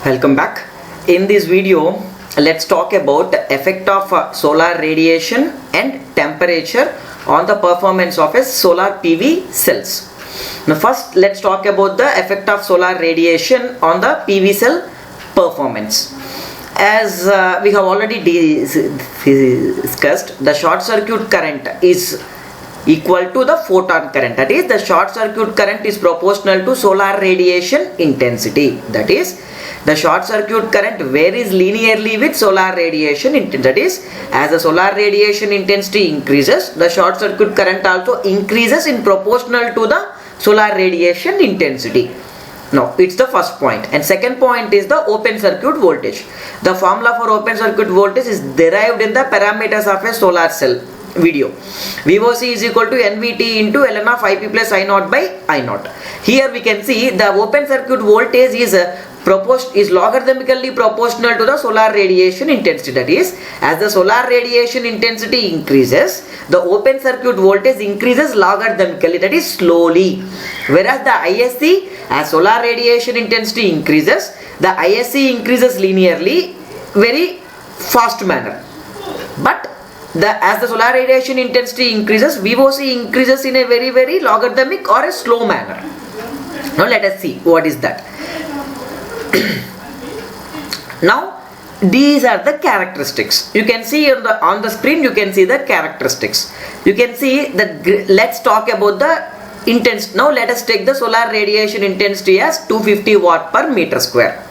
Welcome back. In this video, let's talk about the effect of solar radiation and temperature on the performance of a solar PV cells. Now first let's talk about the effect of solar radiation on the PV cell performance. As we have already discussed, the short circuit current is equal to the photon current. That is, the short circuit current is proportional to solar radiation intensity. That is, the short circuit current varies linearly with solar radiation intensity. That is, as the solar radiation intensity increases, the short circuit current also increases in proportional to the solar radiation intensity. Now, it's the first point. And second point is the open circuit voltage. The formula for open circuit voltage is derived in the parameters of a solar cell video. VOC is equal to NVT into ln of IP plus I0 by I0. Here we can see the open circuit voltage is logarithmically proportional to the solar radiation intensity. That is, as the solar radiation intensity increases, the open circuit voltage increases logarithmically, that is slowly. Whereas the ISC, as solar radiation intensity increases, the ISC increases linearly, very fast manner. But as the solar radiation intensity increases, VOC increases in a very logarithmic or a slow manner. Now let us see what is that. Now these are the characteristics. You can see on the screen, you can see the characteristics. You can see that. Let's talk about the intensity. Now let us take the solar radiation intensity as 250 watt per meter square.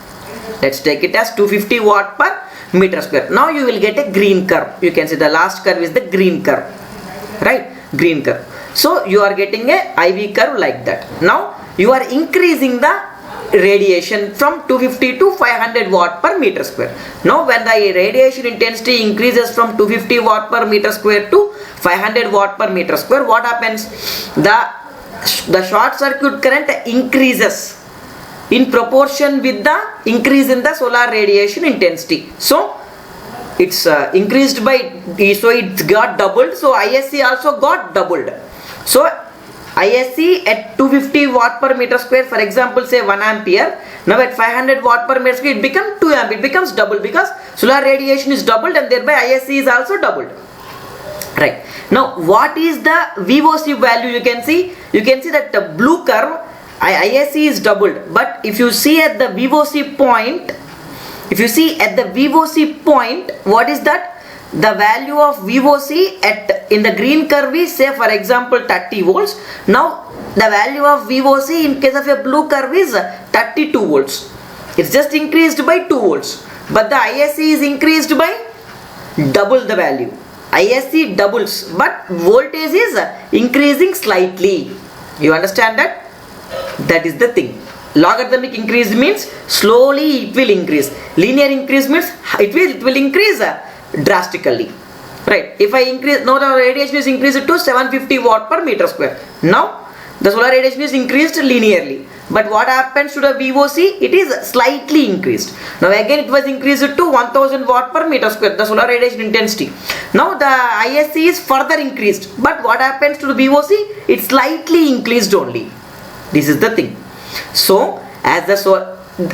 Let's take it as 250 watt per meter square. Now you will get a green curve. You can see the last curve is the green curve, right? Green curve. So you are getting a IV curve like that. Now you are increasing the radiation from 250 to 500 watt per meter square. Now when the radiation intensity increases from 250 watt per meter square to 500 watt per meter square, what happens? The short circuit current increases in proportion with the increase in the solar radiation intensity. So it's increased by, so it got doubled, so ISC also got doubled. So ISC at 250 watt per meter square, for example, say 1 ampere. Now at 500 watt per meter square, it becomes 2 ampere. It becomes double because solar radiation is doubled and thereby ISC is also doubled. Right. Now what is the VOC value? You can see that the blue curve, ISC is doubled. But if you see at the VOC point, what is that? The value of VOC in the green curve is, say for example 30 volts. Now the value of VOC in case of a blue curve is 32 volts. It's just increased by 2 volts. But the ISC is increased by double the value. ISC doubles, but voltage is increasing slightly. You understand that? That is the thing. Logarithmic increase means slowly it will increase. Linear increase means it will increase drastically. Right. If I increase, now the radiation is increased to 750 watt per meter square. Now the solar radiation is increased linearly. But what happens to the VOC? It is slightly increased. Now again it was increased to 1000 watt per meter square, the solar radiation intensity. Now the ISC is further increased. But what happens to the VOC? It slightly increased only. This is the thing. So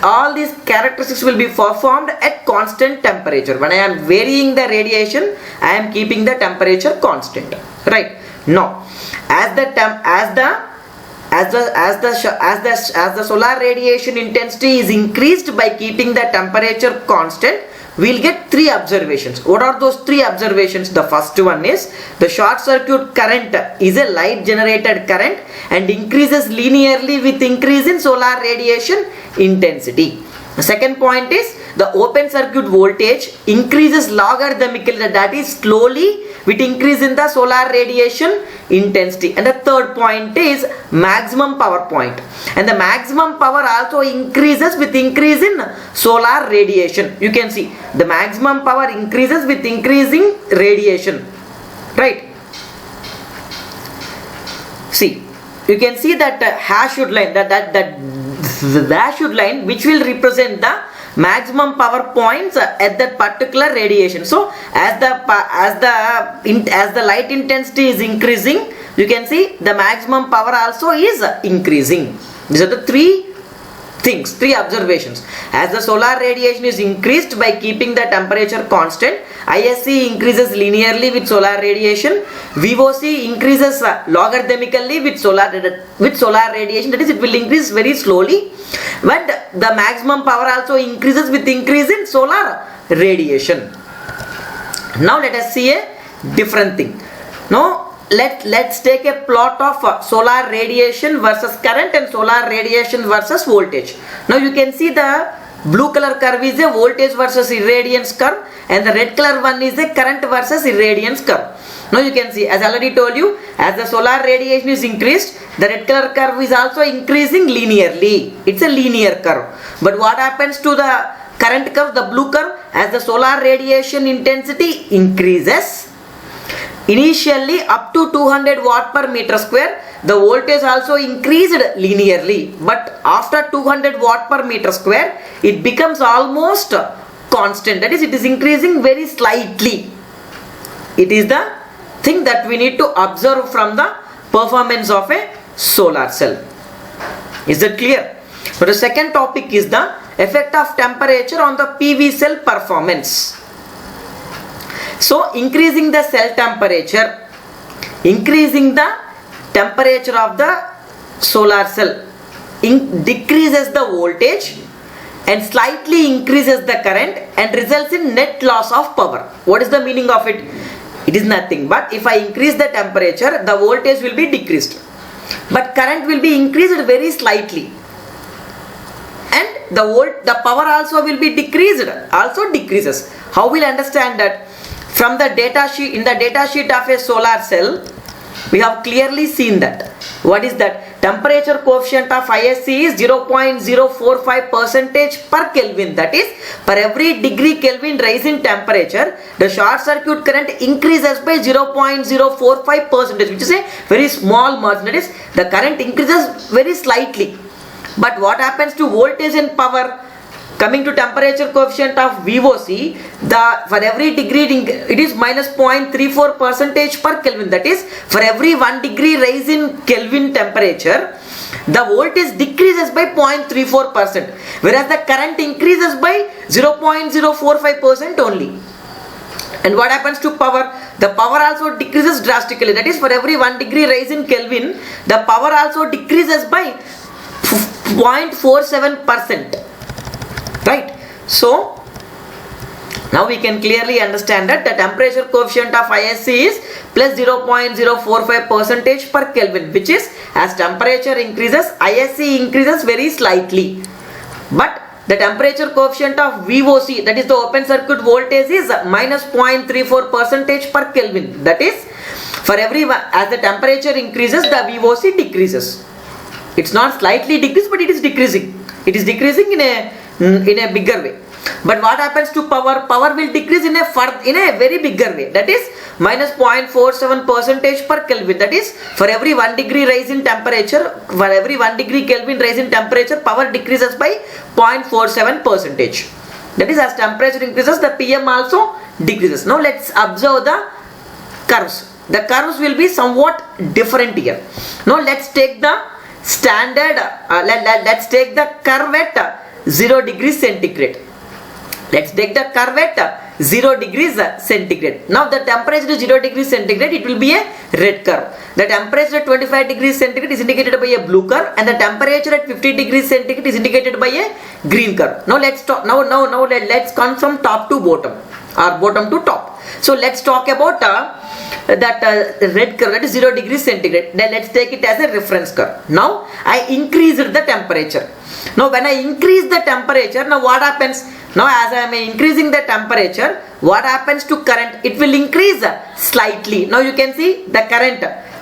all these characteristics will be performed at constant temperature. When I am varying the radiation, I am keeping the temperature constant. Right. Now, as the solar radiation intensity is increased by keeping the temperature constant, we'll get 3 observations. What are those 3 observations? The first one is the short circuit current is a light generated current and increases linearly with increase in solar radiation intensity. The second point is the open circuit voltage increases logarithmically, that is slowly with increase in the solar radiation intensity. And the third point is maximum power point. And the maximum power also increases with increase in solar radiation. You can see the maximum power increases with increasing radiation. Right. See, you can see that hashed line, the dashed line which will represent the maximum power points at that particular radiation. So as the light intensity is increasing, you can see the maximum power also is increasing. These are the 3 things, 3 observations. As the solar radiation is increased by keeping the temperature constant, ISC increases linearly with solar radiation, VOC increases logarithmically with solar radiation, that is it will increase very slowly, but the maximum power also increases with increase in solar radiation. Now let us see a different thing. Now let's take a plot of solar radiation versus current and solar radiation versus voltage. Now you can see the blue color curve is a voltage versus irradiance curve, and the red color one is a current versus irradiance curve. Now you can see, as I already told you, as the solar radiation is increased, the red color curve is also increasing linearly. It's a linear curve. But what happens to the current curve, the blue curve? As the solar radiation intensity increases, initially up to 200 watt per meter square, the voltage also increased linearly, but after 200 watt per meter square, it becomes almost constant, that is it is increasing very slightly. It is the thing that we need to observe from the performance of a solar cell. Is that clear? So the second topic is the effect of temperature on the PV cell performance. So increasing the cell temperature, increasing the temperature of the solar cell decreases the voltage and slightly increases the current and results in net loss of power. What is the meaning of it? It is nothing but if I increase the temperature, the voltage will be decreased, but current will be increased very slightly, and the power also will be decreased, also decreases. How will understand that? From the data sheet, in the data sheet of a solar cell, we have clearly seen that. What is that? Temperature coefficient of ISC is 0.045 percentage per Kelvin. That is, for every degree Kelvin rise in temperature, the short circuit current increases by 0.045 percentage, which is a very small margin. That is, the current increases very slightly. But what happens to voltage and power? Coming to temperature coefficient of VOC, for every degree it is minus 0.34 percentage per Kelvin. That is, for every 1 degree rise in Kelvin temperature, the voltage decreases by 0.34%, whereas the current increases by 0.045% only. And what happens to power? The power also decreases drastically. That is, for every 1 degree rise in Kelvin, the power also decreases by 0.47%. Right? So now we can clearly understand that the temperature coefficient of ISC is plus 0.045 percentage per Kelvin, which is, as temperature increases, ISC increases very slightly. But the temperature coefficient of VOC, that is the open circuit voltage, is minus 0.34 percentage per Kelvin. That is, for every as the temperature increases, the VOC decreases. It's not slightly decreased, but it is decreasing. It is decreasing in a bigger way. But what happens to power? Power will decrease in a very bigger way. That is minus 0.47 percentage per Kelvin. That is, for every 1 degree rise in temperature, for every 1 degree Kelvin rise in temperature, power decreases by 0.47 percentage. That is, as temperature increases, the PM also decreases. Now let's observe the curves. The curves will be somewhat different here. Now let's take the standard, let's take the curve at 0 degrees centigrade. Let's take the curve at 0 degrees centigrade. Now the temperature is 0 degrees centigrade, it will be a red curve. The temperature at 25 degrees centigrade is indicated by a blue curve, and the temperature at 50 degrees centigrade is indicated by a green curve. Now let's talk, let's come from top to bottom, or bottom to top. So let's talk about that red curve, that is 0 degrees centigrade. Then let's take it as a reference curve. Now I increased the temperature. Now when I increase the temperature, now what happens? Now as I am increasing the temperature, what happens to current? It will increase slightly. Now you can see the current,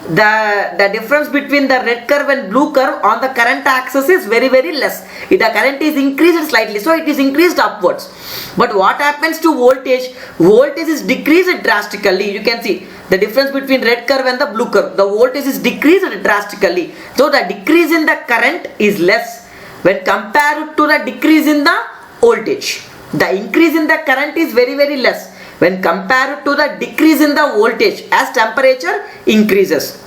the difference between the red curve and blue curve on the current axis is very less. The current is increased slightly, so it is increased upwards. But what happens to voltage? Voltage is decreased drastically. You can see the difference between red curve and the blue curve. The voltage is decreased drastically. So the decrease in the current is less when compared to the decrease in the voltage. The increase in the current is very less when compared to the decrease in the voltage as temperature increases.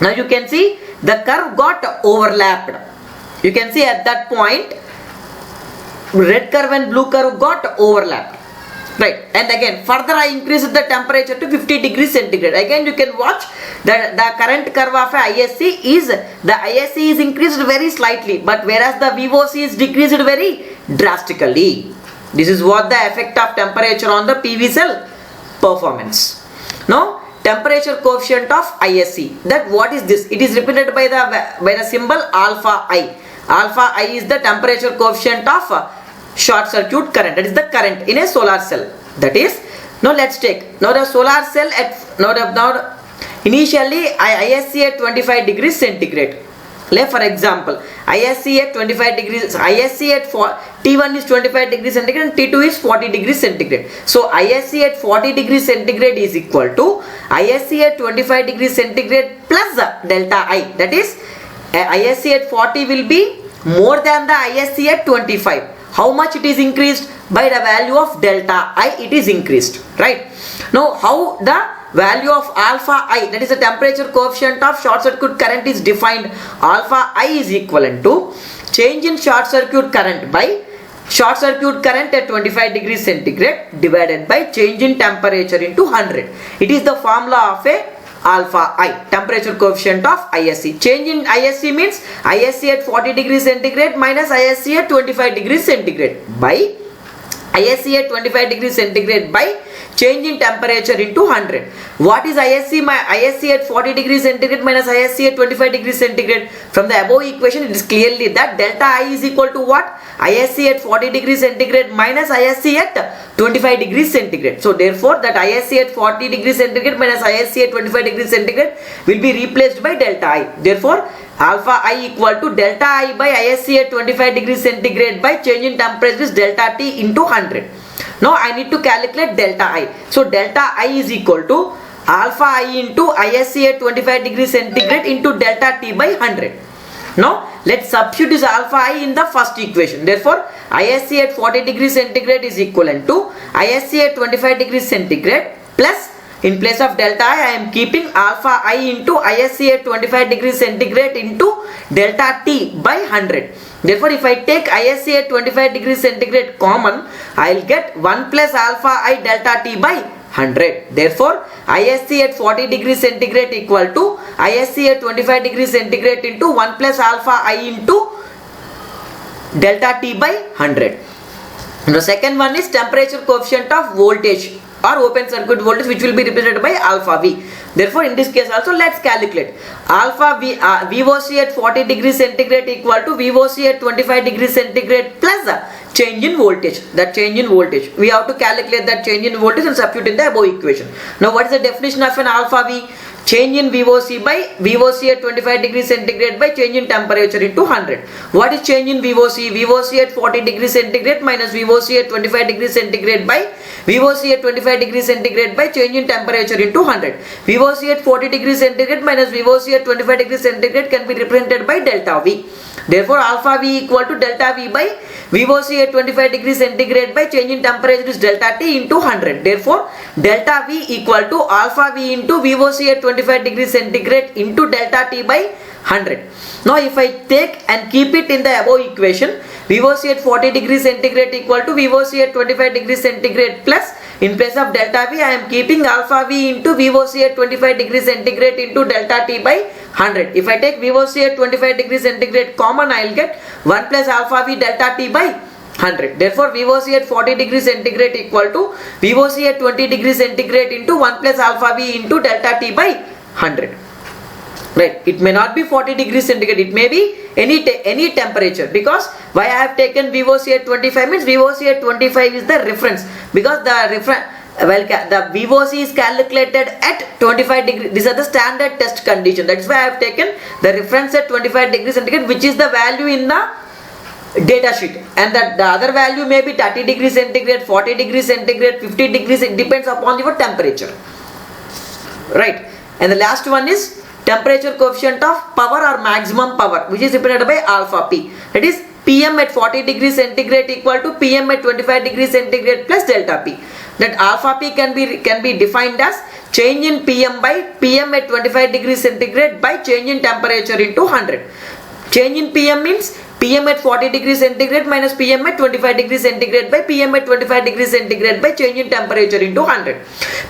Now you can see the curve got overlapped. You can see at that point red curve and blue curve got overlapped. Right, and again further I increased the temperature to 50 degrees centigrade. Again you can watch that the current curve of a ISC is increased very slightly, but whereas the VOC is decreased very drastically. This is what the effect of temperature on the PV cell performance. Now temperature coefficient of ISC, that what is this? It is represented by the symbol alpha I. Alpha I is the temperature coefficient of short circuit current, that is the current in a solar cell. That is, now let's take now the solar cell at now initially ISC at 25 degrees centigrade. Like for example, ISC at 25 degrees, ISC at T1 is 25 degrees centigrade and T2 is 40 degrees centigrade. So ISC at 40 degrees centigrade is equal to ISC at 25 degrees centigrade plus delta I. That is, ISC at 40 will be more than the ISC at 25. How much it is increased? By the value of delta I it is increased, right? Now how the value of alpha I, that is the temperature coefficient of short circuit current, is defined. Alpha I is equivalent to change in short circuit current by short circuit current at 25 degrees centigrade divided by change in temperature into 100. It is the formula of a alpha I, temperature coefficient of ISC. Change in ISC means ISC at 40 degrees centigrade minus ISC at 25 degrees centigrade by ISC at 25 degrees centigrade by change in temperature into 100. What is ISC? ISC at 40 degrees centigrade minus ISC at 25 degrees centigrade. From the above equation it is clearly that delta I is equal to what? ISC at 40 degrees centigrade minus ISC at 25 degrees centigrade. So therefore that ISC at 40 degrees centigrade minus ISC at 25 degrees centigrade will be replaced by delta I. Therefore alpha I equal to delta I by ISC at 25 degrees centigrade by change in temperature is delta T into 100. Now I need to calculate delta I. So delta I is equal to alpha I into ISC at 25 degrees centigrade into delta T by 100. Now let's substitute this alpha I in the first equation. Therefore ISC at 40 degrees centigrade is equivalent to ISC at 25 degrees centigrade plus, in place of delta I am keeping alpha I into ISC at 25 degrees centigrade into delta T by 100. Therefore if I take ISC at 25 degrees centigrade common, I will get 1 plus alpha I delta T by 100. Therefore ISC at 40 degrees centigrade equal to ISC at 25 degrees centigrade into 1 plus alpha I into delta T by 100. The second one is temperature coefficient of voltage or open circuit voltage, which will be represented by alpha V. Therefore in this case also let's calculate alpha V, VOC at 40 degrees centigrade equal to VOC at 25 degrees centigrade plus the change in voltage. That change in voltage, we have to calculate that change in voltage and substitute in the above equation. Now what is the definition of an alpha V? Change in VOC by VOC at 25 degrees centigrade by change in temperature into 100. What is change in VOC? VOC at 40 degrees centigrade minus VOC at 25 degrees centigrade by VOC at 25 degrees centigrade by change in temperature into 100. VOC at 40 degrees centigrade minus VOC at 25 degrees centigrade can be represented by delta V. Therefore alpha V equal to delta V by VOC at 25 degrees centigrade by change in temperature is delta T into 100. Therefore delta V equal to alpha V into VOC at 25 degrees centigrade into delta T by 100. Now if I take and keep it in the above equation, VOC at 40 degrees centigrade equal to VOC at 25 degrees centigrade plus, in place of delta V I am keeping alpha V into VOC at 25 degrees centigrade into delta T by 100. If I take VOC at 25 degrees centigrade common, I will get 1 plus alpha V delta T by 100. Therefore VOC at 40 degrees centigrade equal to VOC at 20 degrees centigrade into 1 plus alpha V into delta T by 100. Right, it may not be 40 degrees centigrade, it may be any temperature, because why I have taken VOC at 25 means VOC at 25 is the reference, because the VOC is calculated at 25 degrees. These are the standard test condition. That's why I have taken the reference at 25 degrees centigrade, which is the value in the data sheet, and that the other value may be 30 degrees centigrade, 40 degrees centigrade, 50 degrees. It depends upon your temperature. Right, and the last one is temperature coefficient of power or maximum power, which is represented by alpha P. That is PM at 40 degrees centigrade equal to PM at 25 degrees centigrade plus delta P. That alpha P can be defined as change in PM by PM at 25 degrees centigrade by change in temperature into 100. Change in PM means PM at 40 degrees centigrade minus PM at 25 degrees centigrade by PM at 25 degrees centigrade by change in temperature into 100.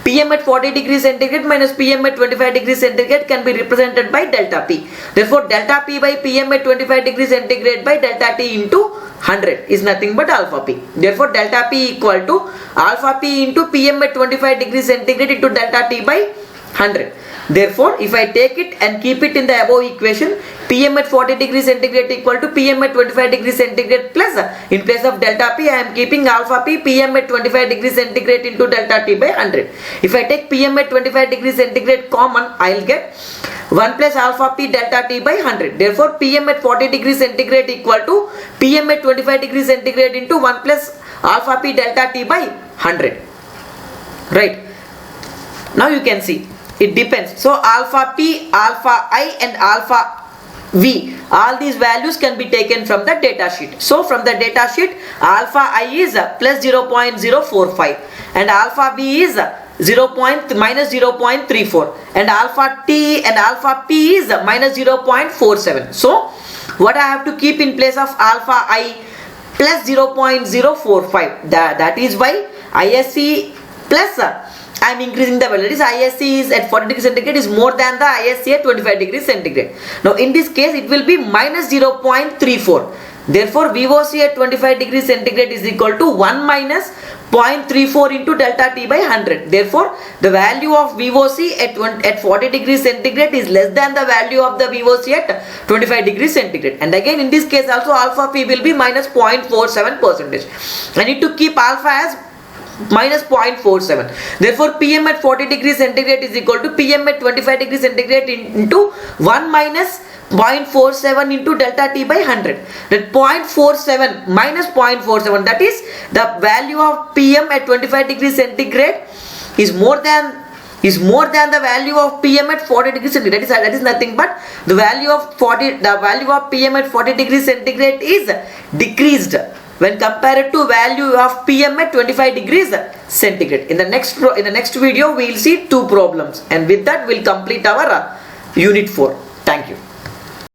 PM at 40 degrees centigrade minus PM at 25 degrees centigrade can be represented by delta P. Therefore, delta P by PM at 25 degrees centigrade by delta T into 100 is nothing but alpha P. Therefore, delta P equal to alpha P into PM at 25 degrees centigrade into delta T by 100. Therefore, if I take it and keep it in the above equation, PM at 40 degrees centigrade equal to PM at 25 degrees centigrade plus, in place of delta P, I am keeping alpha P, PM at 25 degrees centigrade into delta T by 100. If I take PM at 25 degrees centigrade common, I will get 1 plus alpha P delta T by 100. Therefore, PM at 40 degrees centigrade equal to PM at 25 degrees centigrade into 1 plus alpha P delta T by 100. Right. Now you can see. It depends. So alpha P, alpha I and alpha V, all these values can be taken from the data sheet. So from the data sheet, alpha I is plus 0.045 and alpha V is minus 0.34 and alpha T and alpha P is minus 0.47. So what I have to keep in place of alpha I plus 0.045, that is why ISC plus I am increasing the value. That is, ISC is at 40 degrees centigrade is more than the ISC at 25 degrees centigrade. Now in this case it will be minus 0.34. Therefore VOC at 25 degrees centigrade is equal to 1 minus 0.34 into delta T by 100. Therefore the value of VOC at 40 degrees centigrade is less than the value of the VOC at 25 degrees centigrade. And again in this case also alpha P will be minus 0.47%. I need to keep alpha as minus 0.47. Therefore PM at 40 degrees centigrade is equal to PM at 25 degrees centigrade into 1 minus 0.47 into delta T by 100. That 0.47 minus 0.47, that is the value of PM at 25 degrees centigrade is more than the value of PM at 40 degrees centigrade. That is nothing but the value of PM at 40 degrees centigrade is decreased when compared to value of PM at 25 degrees centigrade. In the next video we will see two problems, and with that we will complete our unit 4. Thank you.